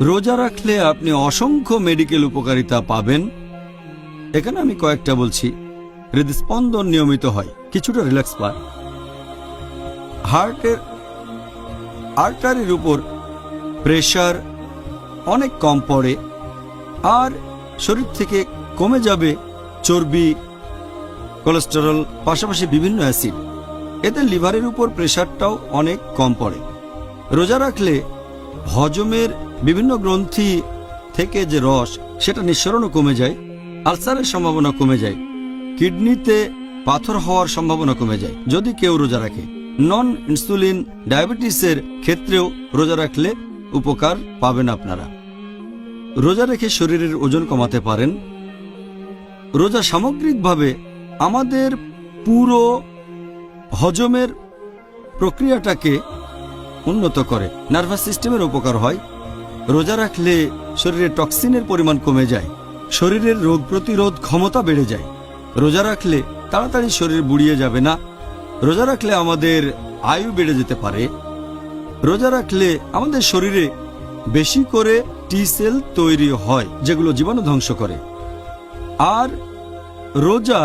রোজা রাখলে আপনি অসংখ্য মেডিকেল উপকারিতা পাবেন। এখানে আমি কয়েকটা বলছি। হৃদস্পন্দন নিয়মিত হয়, কিছুটা রিল্যাক্স পায়, হার্টের আর্টারির উপর প্রেশার অনেক কম পড়ে, আর শরীর থেকে কমে যাবে চর্বি, কোলেস্টেরল, পাশাপাশি বিভিন্ন অ্যাসিড। এতে লিভারের উপর প্রেশারটাও অনেক কম পড়ে। রোজা রাখলে হজমের বিভিন্ন গ্রন্থি থেকে যে রস সেটা নিঃসরণও কমে যায়, আলসারের সম্ভাবনা কমে যায়, কিডনিতে পাথর হওয়ার সম্ভাবনা কমে যায় যদি কেউ রোজা রাখে। নন ইনসুলিন ডায়াবেটিসের ক্ষেত্রেও রোজা রাখলে উপকার পাবেন আপনারা। রোজা রেখে শরীরের ওজন কমাতে পারেন। রোজা সামগ্রিকভাবে আমাদের পুরো হজমের প্রক্রিয়াটাকে উন্নত করে, নার্ভাস সিস্টেমের উপকার হয়। রোজা রাখলে শরীরে টক্সিনের পরিমাণ কমে যায়, শরীরের রোগ প্রতিরোধ ক্ষমতা বেড়ে যায়। রোজা রাখলে তাড়াতাড়ি শরীর বুড়িয়ে যাবে না। রোজা রাখলে আমাদের আয়ু বেড়ে যেতে পারে। রোজা রাখলে আমাদের শরীরে বেশি করে টি সেল তৈরি হয়, যেগুলো জীবাণু ধ্বংস করে। আর রোজা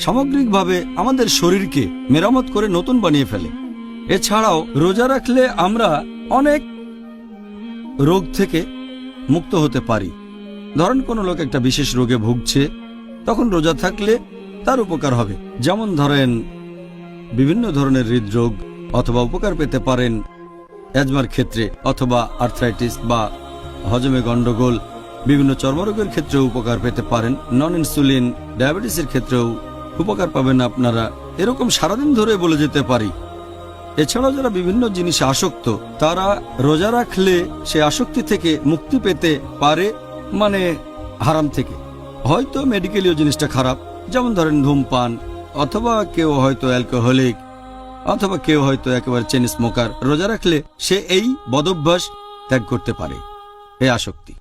সামগ্রিকভাবে আমাদের শরীরকে মেরামত করে নতুন বানিয়ে ফেলে। এছাড়াও রোজা রাখলে আমরা অনেক রোগ থেকে মুক্ত হতে পারি। ধরেন কোনো লোক একটা বিশেষ রোগে ভুগছে, তখন রোজা থাকলে তার উপকার হবে। যেমন ধরেন বিভিন্ন ধরনের হৃদরোগ, অথবা উপকার পেতে পারেন অ্যাজমার ক্ষেত্রে, অথবা আর্থ্রাইটিস বা হজমে গন্ডগোল, বিভিন্ন চর্মরোগের ক্ষেত্রেও উপকার পেতে পারেন। নন ইনসুলিন ডায়াবেটিসের ক্ষেত্রেও উপকার পাবেন আপনারা। এরকম সারাদিন ধরে বলে যেতে পারি। এছাড়াও যারা বিভিন্ন জিনিসে আসক্ত, তারা রোজা রাখলে সে আসক্তি থেকে মুক্তি পেতে পারে, মানে হারাম থেকে। হয়তো মেডিকেলীয় জিনিসটা খারাপ, যেমন ধরেন ধূমপান, অথবা কেউ হয়তো অ্যালকোহলিক, অথবা কেউ হয়তো একেবারে চেন স্মোকার। রোজা রাখলে সে এই বদভ্যাস ত্যাগ করতে পারে, এই আসক্তি।